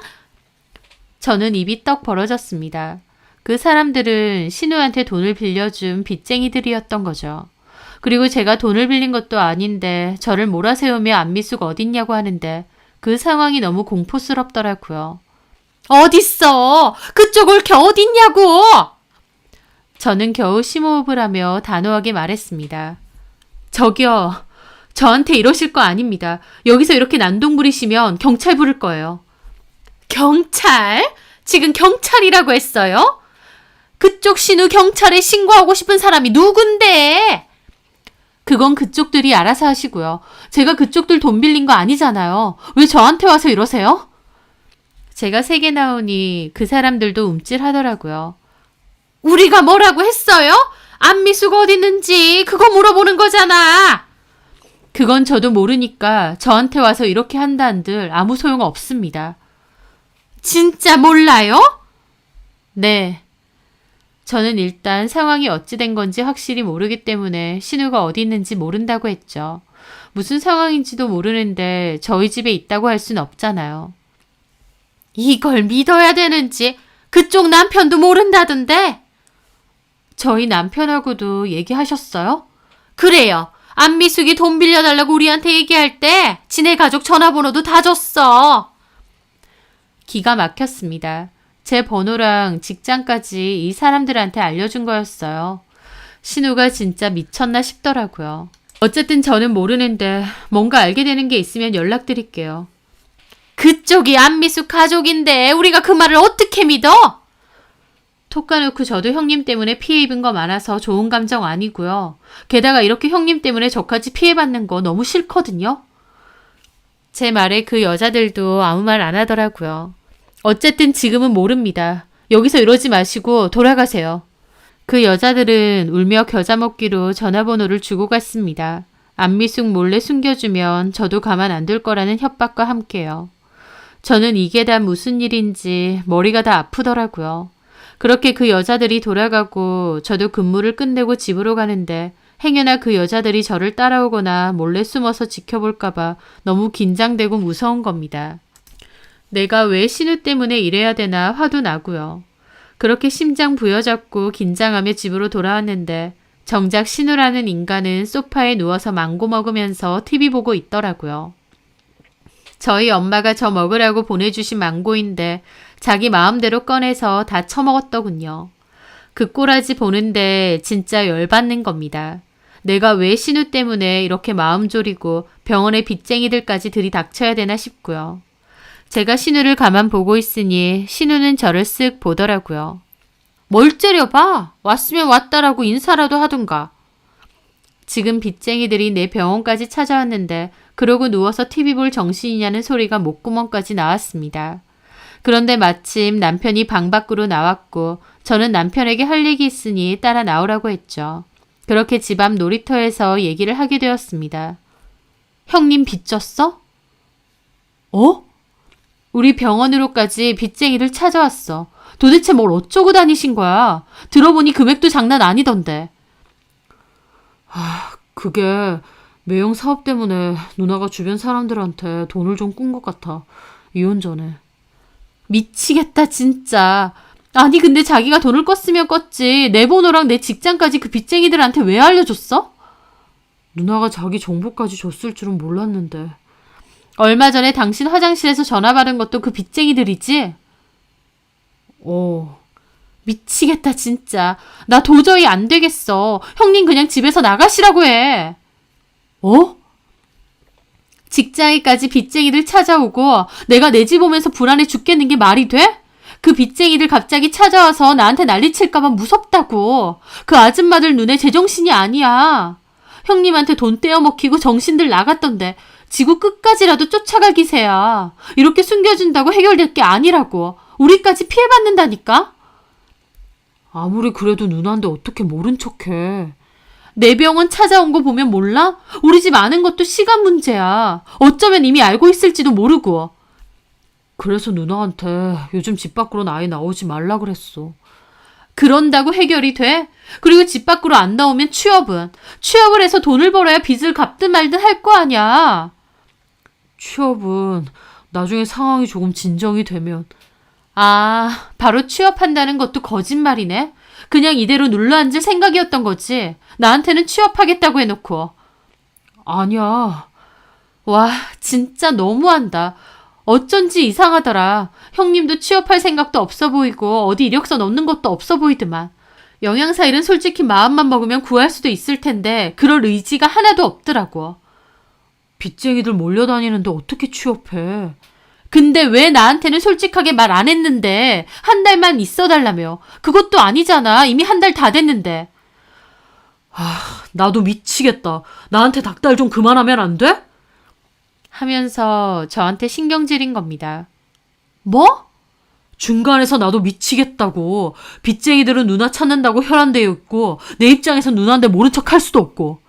저는 입이 떡 벌어졌습니다. 그 사람들은 신우한테 돈을 빌려준 빚쟁이들이었던 거죠. 그리고 제가 돈을 빌린 것도 아닌데 저를 몰아세우며 안미숙 어딨냐고 하는데 그 상황이 너무 공포스럽더라고요. 어딨어? 그쪽 올케 어딨냐고! 저는 겨우 심호흡을 하며 단호하게 말했습니다. 저기요, 저한테 이러실 거 아닙니다. 여기서 이렇게 난동 부리시면 경찰 부를 거예요. 경찰? 지금 경찰이라고 했어요? 그쪽 신우 경찰에 신고하고 싶은 사람이 누군데? 그건 그쪽들이 알아서 하시고요. 제가 그쪽들 돈 빌린 거 아니잖아요. 왜 저한테 와서 이러세요? 제가 세게 나오니 그 사람들도 움찔하더라고요. 우리가 뭐라고 했어요? 안미숙 어디 있는지 그거 물어보는 거잖아. 그건 저도 모르니까 저한테 와서 이렇게 한다 한들 아무 소용 없습니다. 진짜 몰라요? 네. 저는 일단 상황이 어찌 된 건지 확실히 모르기 때문에 신우가 어디 있는지 모른다고 했죠. 무슨 상황인지도 모르는데 저희 집에 있다고 할 순 없잖아요. 이걸 믿어야 되는지 그쪽 남편도 모른다던데? 저희 남편하고도 얘기하셨어요? 그래요. 안미숙이 돈 빌려달라고 우리한테 얘기할 때 지네 가족 전화번호도 다 줬어. 기가 막혔습니다. 제 번호랑 직장까지 이 사람들한테 알려준 거였어요. 신우가 진짜 미쳤나 싶더라고요. 어쨌든 저는 모르는데 뭔가 알게 되는 게 있으면 연락드릴게요. 그쪽이 안미숙 가족인데 우리가 그 말을 어떻게 믿어? 톡 까놓고 저도 형님 때문에 피해 입은 거 많아서 좋은 감정 아니고요. 게다가 이렇게 형님 때문에 저까지 피해받는 거 너무 싫거든요. 제 말에 그 여자들도 아무 말 안 하더라고요. 어쨌든 지금은 모릅니다. 여기서 이러지 마시고 돌아가세요. 그 여자들은 울며 겨자 먹기로 전화번호를 주고 갔습니다. 안미숙 몰래 숨겨주면 저도 가만 안 둘 거라는 협박과 함께요. 저는 이게 다 무슨 일인지 머리가 다 아프더라고요. 그렇게 그 여자들이 돌아가고 저도 근무를 끝내고 집으로 가는데 행여나 그 여자들이 저를 따라오거나 몰래 숨어서 지켜볼까봐 너무 긴장되고 무서운 겁니다. 내가 왜 신우 때문에 이래야 되나 화도 나고요. 그렇게 심장 부여잡고 긴장하며 집으로 돌아왔는데 정작 신우라는 인간은 소파에 누워서 망고 먹으면서 TV 보고 있더라고요. 저희 엄마가 저 먹으라고 보내주신 망고인데 자기 마음대로 꺼내서 다 처먹었더군요. 그 꼬라지 보는데 진짜 열받는 겁니다. 내가 왜 신우 때문에 이렇게 마음 졸이고 병원의 빚쟁이들까지 들이닥쳐야 되나 싶고요. 제가 신우를 가만 보고 있으니 신우는 저를 쓱 보더라고요. 뭘 째려봐? 왔으면 왔다라고 인사라도 하든가. 지금 빚쟁이들이 내 병원까지 찾아왔는데 그러고 누워서 TV 볼 정신이냐는 소리가 목구멍까지 나왔습니다. 그런데 마침 남편이 방 밖으로 나왔고 저는 남편에게 할 얘기 있으니 따라 나오라고 했죠. 그렇게 집 앞 놀이터에서 얘기를 하게 되었습니다. 형님 빚졌어? 어? 우리 병원으로까지 빚쟁이를 찾아왔어. 도대체 뭘 어쩌고 다니신 거야? 들어보니 금액도 장난 아니던데. 그게 매형 사업 때문에 누나가 주변 사람들한테 돈을 좀 꾼 것 같아. 이혼 전에. 미치겠다 진짜. 아니 근데 자기가 돈을 껐으면 껐지. 내 번호랑 내 직장까지 그 빚쟁이들한테 왜 알려줬어? 누나가 자기 정보까지 줬을 줄은 몰랐는데. 얼마 전에 당신 화장실에서 전화 받은 것도 그 빚쟁이들이지? 미치겠다 진짜. 나 도저히 안 되겠어. 형님 그냥 집에서 나가시라고 해. 직장에까지 빚쟁이들 찾아오고 내가 내 집 오면서 불안해 죽겠는 게 말이 돼? 그 빚쟁이들 갑자기 찾아와서 나한테 난리칠까봐 무섭다고. 그 아줌마들 눈에 제정신이 아니야. 형님한테 돈 떼어먹히고 정신들 나갔던데 지구 끝까지라도 쫓아갈 기세야. 이렇게 숨겨준다고 해결될 게 아니라고. 우리까지 피해받는다니까? 아무리 그래도 누나인데 어떻게 모른 척해. 내 병원 찾아온 거 보면 몰라? 우리 집 아는 것도 시간 문제야. 어쩌면 이미 알고 있을지도 모르고. 그래서 누나한테 요즘 집 밖으로는 아예 나오지 말라 그랬어. 그런다고 해결이 돼? 그리고 집 밖으로 안 나오면 취업은? 취업을 해서 돈을 벌어야 빚을 갚든 말든 할 거 아니야. 취업은 나중에 상황이 조금 진정이 되면. 바로 취업한다는 것도 거짓말이네. 그냥 이대로 눌러앉을 생각이었던 거지. 나한테는 취업하겠다고 해놓고. 아니야. 와, 진짜 너무한다. 어쩐지 이상하더라. 형님도 취업할 생각도 없어 보이고 어디 이력서 넣는 것도 없어 보이더만. 영양사 일은 솔직히 마음만 먹으면 구할 수도 있을 텐데 그럴 의지가 하나도 없더라고. 빚쟁이들 몰려다니는데 어떻게 취업해? 근데 왜 나한테는 솔직하게 말 안 했는데 한 달만 있어달라며. 그것도 아니잖아. 이미 한 달 다 됐는데. 나도 미치겠다. 나한테 닥달 좀 그만하면 안 돼? 하면서 저한테 신경질인 겁니다. 뭐? 중간에서 나도 미치겠다고. 빚쟁이들은 누나 찾는다고 혈안되어 있고 내 입장에선 누나인데 모른 척 할 수도 없고.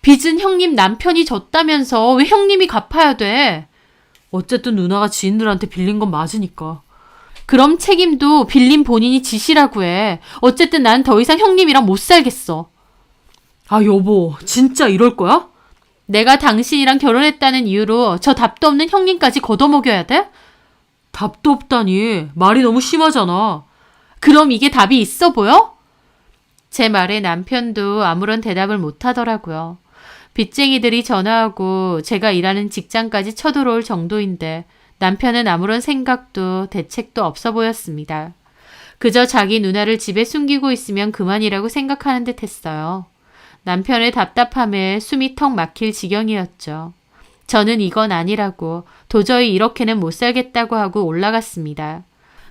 빚은 형님 남편이 졌다면서 왜 형님이 갚아야 돼? 어쨌든 누나가 지인들한테 빌린 건 맞으니까. 그럼 책임도 빌린 본인이 지시라고 해. 어쨌든 난 더 이상 형님이랑 못 살겠어. 여보, 진짜 이럴 거야? 내가 당신이랑 결혼했다는 이유로 저 답도 없는 형님까지 걷어먹여야 돼? 답도 없다니. 말이 너무 심하잖아. 그럼 이게 답이 있어 보여? 제 말에 남편도 아무런 대답을 못 하더라고요. 빚쟁이들이 전화하고 제가 일하는 직장까지 쳐들어올 정도인데 남편은 아무런 생각도 대책도 없어 보였습니다. 그저 자기 누나를 집에 숨기고 있으면 그만이라고 생각하는 듯 했어요. 남편의 답답함에 숨이 턱 막힐 지경이었죠. 저는 이건 아니라고 도저히 이렇게는 못 살겠다고 하고 올라갔습니다.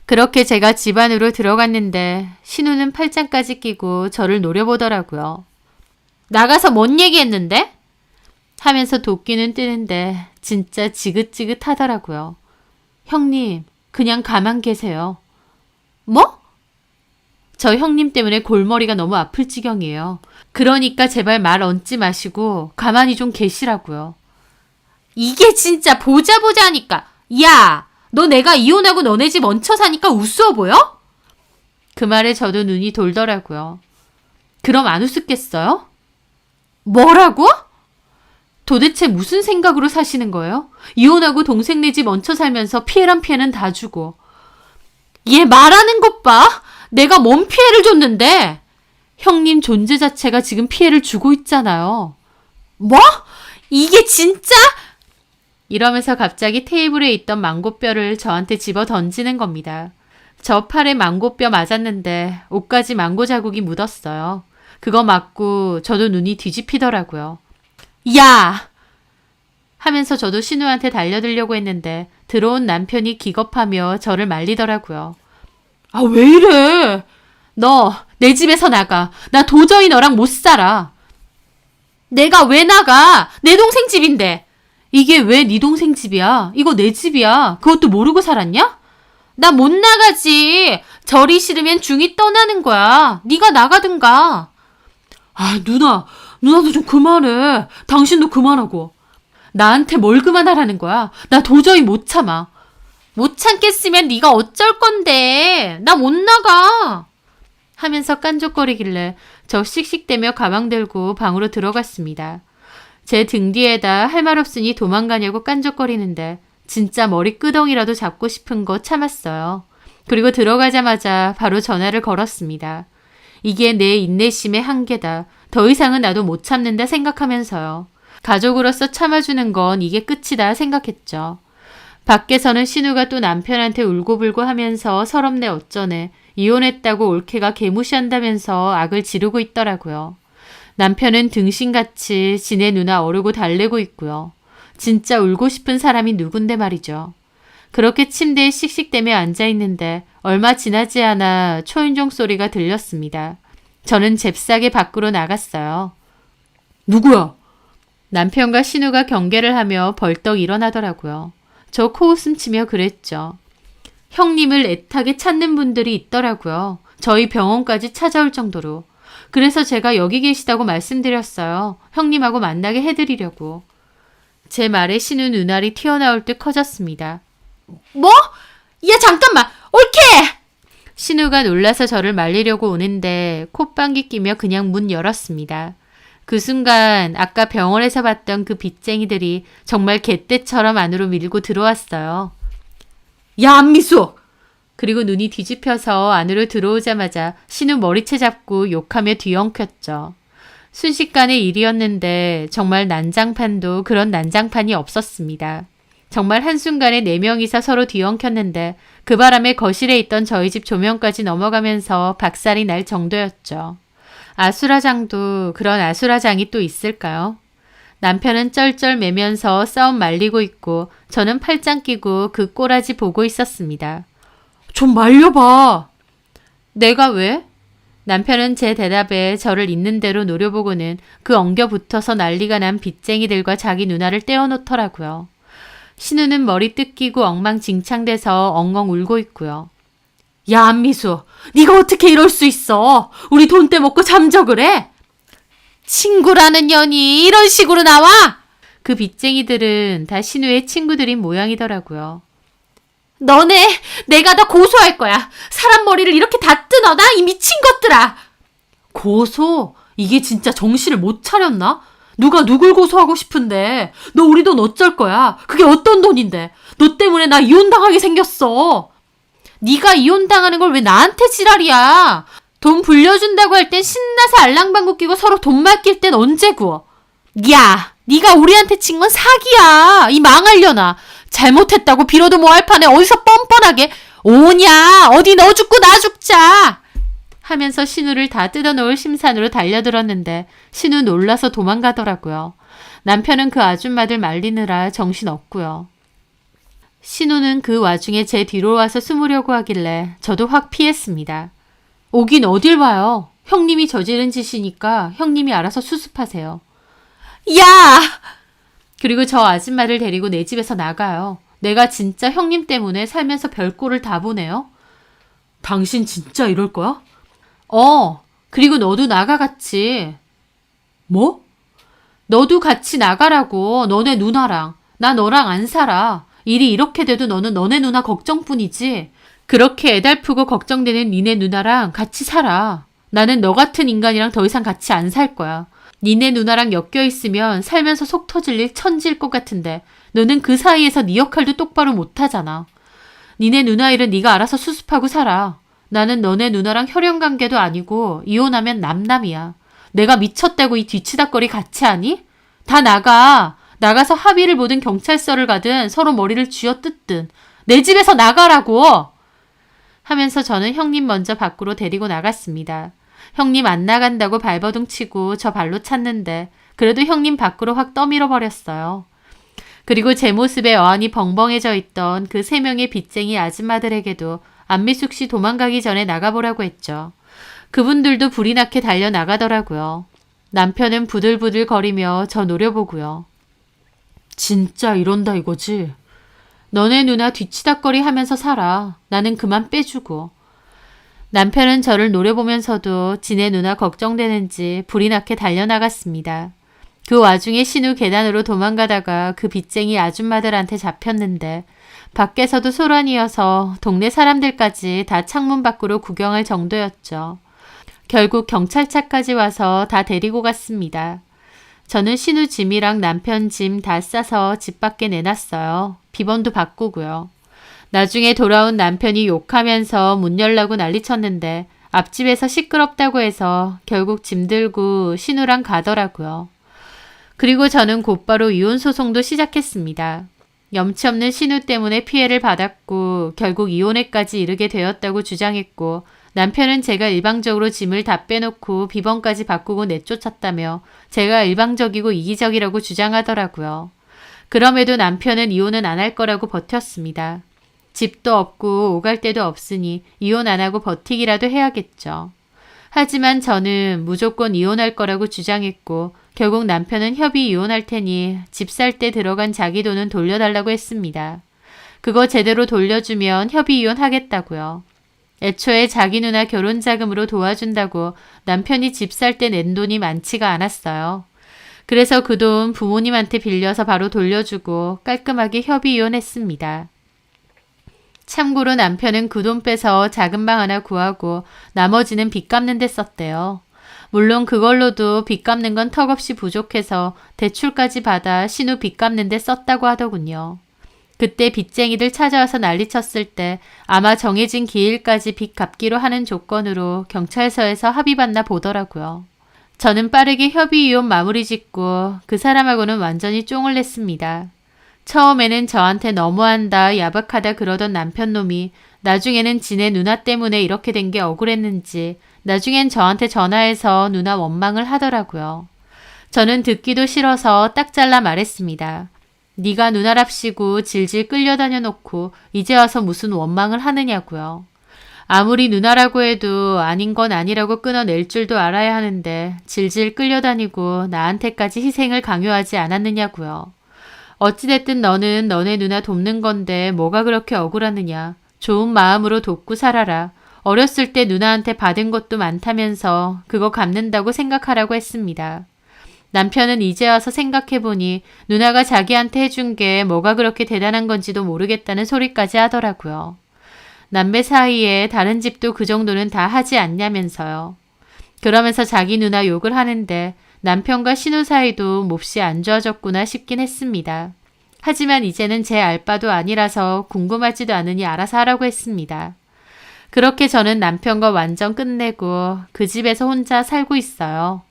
그렇게 제가 집 안으로 들어갔는데 신우는 팔짱까지 끼고 저를 노려보더라고요. 나가서 뭔 얘기했는데? 하면서 도끼는 뜨는데 진짜 지긋지긋하더라고요. 형님, 그냥 가만 계세요. 뭐? 저 형님 때문에 골머리가 너무 아플 지경이에요. 그러니까 제발 말 얹지 마시고 가만히 좀 계시라고요. 이게 진짜 보자 하니까. 야, 너 내가 이혼하고 너네 집 얹혀 사니까 우스워 보여? 그 말에 저도 눈이 돌더라고요. 그럼 안 우습겠어요? 뭐라고? 도대체 무슨 생각으로 사시는 거예요? 이혼하고 동생네 집 얹혀 살면서 피해란 피해는 다 주고. 얘 말하는 것 봐. 내가 뭔 피해를 줬는데. 형님 존재 자체가 지금 피해를 주고 있잖아요. 뭐? 이게 진짜? 이러면서 갑자기 테이블에 있던 망고뼈를 저한테 집어 던지는 겁니다. 저 팔에 망고뼈 맞았는데 옷까지 망고 자국이 묻었어요. 그거 맞고 저도 눈이 뒤집히더라고요. 야! 하면서 저도 신우한테 달려들려고 했는데 들어온 남편이 기겁하며 저를 말리더라고요. 아, 왜 이래? 너 내 집에서 나가. 나 도저히 너랑 못 살아. 내가 왜 나가? 내 동생 집인데. 이게 왜 네 동생 집이야? 이거 내 집이야. 그것도 모르고 살았냐? 나 못 나가지. 절이 싫으면 중이 떠나는 거야. 네가 나가든가. 아, 누나도 좀 그만해. 당신도 그만하고. 나한테 뭘 그만하라는 거야? 나 도저히 못 참아. 못 참겠으면 네가 어쩔 건데. 나 못 나가. 하면서 깐족거리길래 저 씩씩대며 가방 들고 방으로 들어갔습니다. 제 등 뒤에다 할 말 없으니 도망가냐고 깐족거리는데 진짜 머리끄덩이라도 잡고 싶은 거 참았어요. 그리고 들어가자마자 바로 전화를 걸었습니다. 이게 내 인내심의 한계다. 더 이상은 나도 못 참는다 생각하면서요. 가족으로서 참아주는 건 이게 끝이다 생각했죠. 밖에서는 신우가 또 남편한테 울고불고 하면서 서럽네 어쩌네 이혼했다고 올케가 개무시한다면서 악을 지르고 있더라고요. 남편은 등신같이 지네 누나 어르고 달래고 있고요. 진짜 울고 싶은 사람이 누군데 말이죠. 그렇게 침대에 씩씩대며 앉아있는데 얼마 지나지 않아 초인종 소리가 들렸습니다. 저는 잽싸게 밖으로 나갔어요. 누구야? 남편과 신우가 경계를 하며 벌떡 일어나더라고요. 저 코웃음 치며 그랬죠. 형님을 애타게 찾는 분들이 있더라고요. 저희 병원까지 찾아올 정도로. 그래서 제가 여기 계시다고 말씀드렸어요. 형님하고 만나게 해드리려고. 제 말에 신우 눈알이 튀어나올 듯 커졌습니다. 뭐? 야 잠깐만! 옳게! 신우가 놀라서 저를 말리려고 오는데 콧방귀 끼며 그냥 문 열었습니다. 그 순간 아까 병원에서 봤던 그 빚쟁이들이 정말 개떼처럼 안으로 밀고 들어왔어요. 야, 안미수! 그리고 눈이 뒤집혀서 안으로 들어오자마자 신우 머리채 잡고 욕하며 뒤엉켰죠. 순식간의 일이었는데 정말 난장판도 그런 난장판이 없었습니다. 정말 한순간에 4명이서 서로 뒤엉켰는데 그 바람에 거실에 있던 저희 집 조명까지 넘어가면서 박살이 날 정도였죠. 아수라장도 그런 아수라장이 또 있을까요? 남편은 쩔쩔 매면서 싸움 말리고 있고 저는 팔짱 끼고 그 꼬라지 보고 있었습니다. 좀 말려봐. 내가 왜? 남편은 제 대답에 저를 있는 대로 노려보고는 그 엉겨 붙어서 난리가 난 빚쟁이들과 자기 누나를 떼어놓더라고요. 신우는 머리 뜯기고 엉망진창돼서 엉엉 울고 있고요. 야, 안미수, 네가 어떻게 이럴 수 있어? 우리 돈 떼먹고 잠적을 해? 친구라는 년이 이런 식으로 나와? 그 빚쟁이들은 다 신우의 친구들인 모양이더라고요. 너네 내가 다 고소할 거야. 사람 머리를 이렇게 다 뜯어놔 이 미친 것들아. 고소? 이게 진짜 정신을 못 차렸나? 누가 누굴 고소하고 싶은데? 너 우리 돈 어쩔 거야? 그게 어떤 돈인데? 너 때문에 나 이혼당하게 생겼어. 네가 이혼당하는 걸 왜 나한테 지랄이야. 돈 불려준다고 할 땐 신나서 알랑방구 끼고 서로 돈 맡길 땐 언제고. 야, 네가 우리한테 친 건 사기야. 이 망할려나. 잘못했다고 빌어도 뭐할 판에 어디서 뻔뻔하게 오냐. 어디 너 죽고 나 죽자. 하면서 신우를 다 뜯어놓을 심산으로 달려들었는데 신우 놀라서 도망가더라고요. 남편은 그 아줌마들 말리느라 정신없고요. 신우는 그 와중에 제 뒤로 와서 숨으려고 하길래 저도 확 피했습니다. 오긴 어딜 와요. 형님이 저지른 짓이니까 형님이 알아서 수습하세요. 야! 그리고 저 아줌마를 데리고 내 집에서 나가요. 내가 진짜 형님 때문에 살면서 별꼴을 다 보네요. 당신 진짜 이럴 거야? 그리고 너도 나가 같이. 뭐? 너도 같이 나가라고. 너네 누나랑. 나 너랑 안 살아. 일이 이렇게 돼도 너는 너네 누나 걱정뿐이지. 그렇게 애달프고 걱정되는 니네 누나랑 같이 살아. 나는 너 같은 인간이랑 더 이상 같이 안 살 거야. 니네 누나랑 엮여 있으면 살면서 속 터질 일 천지일 것 같은데 너는 그 사이에서 네 역할도 똑바로 못 하잖아. 니네 누나 일은 네가 알아서 수습하고 살아. 나는 너네 누나랑 혈연 관계도 아니고 이혼하면 남남이야. 내가 미쳤다고 이 뒤치다거리 같이 하니? 다 나가. 나가서 합의를 보든 경찰서를 가든 서로 머리를 쥐어뜯든 내 집에서 나가라고! 하면서 저는 형님 먼저 밖으로 데리고 나갔습니다. 형님 안 나간다고 발버둥 치고 저 발로 찼는데 그래도 형님 밖으로 확 떠밀어 버렸어요. 그리고 제 모습에 어안이 벙벙해져 있던 그 3명의 빚쟁이 아줌마들에게도 안미숙 씨 도망가기 전에 나가보라고 했죠. 그분들도 불이 나게 달려나가더라고요. 남편은 부들부들 거리며 저 노려보고요. 진짜 이런다 이거지? 너네 누나 뒤치다거리 하면서 살아. 나는 그만 빼주고. 남편은 저를 노려보면서도 지네 누나 걱정되는지 불이 나게 달려나갔습니다. 그 와중에 신우 계단으로 도망가다가 그 빚쟁이 아줌마들한테 잡혔는데 밖에서도 소란이어서 동네 사람들까지 다 창문 밖으로 구경할 정도였죠. 결국 경찰차까지 와서 다 데리고 갔습니다. 저는 신우 짐이랑 남편 짐 다 싸서 집 밖에 내놨어요. 비번도 바꾸고요. 나중에 돌아온 남편이 욕하면서 문 열라고 난리쳤는데 앞집에서 시끄럽다고 해서 결국 짐 들고 신우랑 가더라고요. 그리고 저는 곧바로 이혼 소송도 시작했습니다. 염치 없는 신우 때문에 피해를 받았고 결국 이혼에까지 이르게 되었다고 주장했고 남편은 제가 일방적으로 짐을 다 빼놓고 비번까지 바꾸고 내쫓았다며 제가 일방적이고 이기적이라고 주장하더라고요. 그럼에도 남편은 이혼은 안 할 거라고 버텼습니다. 집도 없고 오갈 데도 없으니 이혼 안 하고 버티기라도 해야겠죠. 하지만 저는 무조건 이혼할 거라고 주장했고 결국 남편은 협의 이혼할 테니 집 살 때 들어간 자기 돈은 돌려달라고 했습니다. 그거 제대로 돌려주면 협의 이혼하겠다고요. 애초에 자기 누나 결혼 자금으로 도와준다고 남편이 집 살 때 낸 돈이 많지가 않았어요. 그래서 그 돈 부모님한테 빌려서 바로 돌려주고 깔끔하게 협의 이혼했습니다. 참고로 남편은 그 돈 빼서 작은 방 하나 구하고 나머지는 빚 갚는 데 썼대요. 물론 그걸로도 빚 갚는 건 턱없이 부족해서 대출까지 받아 신우 빚 갚는 데 썼다고 하더군요. 그때 빚쟁이들 찾아와서 난리쳤을 때 아마 정해진 기일까지 빚 갚기로 하는 조건으로 경찰서에서 합의받나 보더라고요. 저는 빠르게 협의 이혼 마무리 짓고 그 사람하고는 완전히 쫑을 냈습니다. 처음에는 저한테 너무한다, 야박하다 그러던 남편놈이 나중에는 지네 누나 때문에 이렇게 된 게 억울했는지 나중엔 저한테 전화해서 누나 원망을 하더라고요. 저는 듣기도 싫어서 딱 잘라 말했습니다. 네가 누나랍시고 질질 끌려다녀 놓고 이제 와서 무슨 원망을 하느냐고요. 아무리 누나라고 해도 아닌 건 아니라고 끊어낼 줄도 알아야 하는데 질질 끌려다니고 나한테까지 희생을 강요하지 않았느냐고요. 어찌됐든 너는 너네 누나 돕는 건데 뭐가 그렇게 억울하느냐. 좋은 마음으로 돕고 살아라. 어렸을 때 누나한테 받은 것도 많다면서 그거 갚는다고 생각하라고 했습니다. 남편은 이제 와서 생각해보니 누나가 자기한테 해준 게 뭐가 그렇게 대단한 건지도 모르겠다는 소리까지 하더라고요. 남매 사이에 다른 집도 그 정도는 다 하지 않냐면서요. 그러면서 자기 누나 욕을 하는데 남편과 신우 사이도 몹시 안 좋아졌구나 싶긴 했습니다. 하지만 이제는 제 알바도 아니라서 궁금하지도 않으니 알아서 하라고 했습니다. 그렇게 저는 남편과 완전 끝내고 그 집에서 혼자 살고 있어요.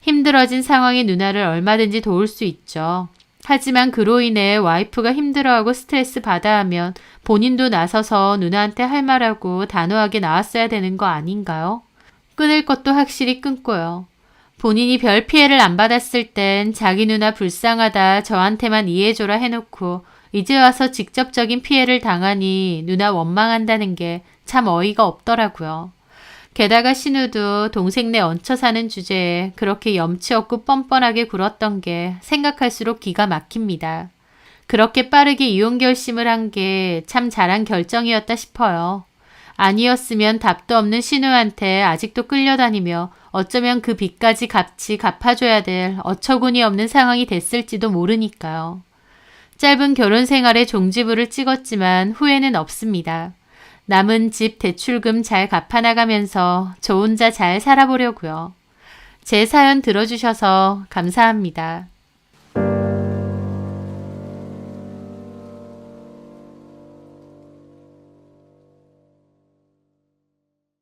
힘들어진 상황의 누나를 얼마든지 도울 수 있죠. 하지만 그로 인해 와이프가 힘들어하고 스트레스 받아 하면 본인도 나서서 누나한테 할 말하고 단호하게 나왔어야 되는 거 아닌가요? 끊을 것도 확실히 끊고요. 본인이 별 피해를 안 받았을 땐 자기 누나 불쌍하다 저한테만 이해해줘라 해놓고 이제 와서 직접적인 피해를 당하니 누나 원망한다는 게 참 어이가 없더라고요. 게다가 신우도 동생네 얹혀 사는 주제에 그렇게 염치 없고 뻔뻔하게 굴었던 게 생각할수록 기가 막힙니다. 그렇게 빠르게 이혼 결심을 한 게 참 잘한 결정이었다 싶어요. 아니었으면 답도 없는 신우한테 아직도 끌려다니며 어쩌면 그 빚까지 같이 갚아줘야 될 어처구니 없는 상황이 됐을지도 모르니까요. 짧은 결혼 생활에 종지부를 찍었지만 후회는 없습니다. 남은 집 대출금 잘 갚아나가면서 저 혼자 잘 살아보려고요. 제 사연 들어주셔서 감사합니다.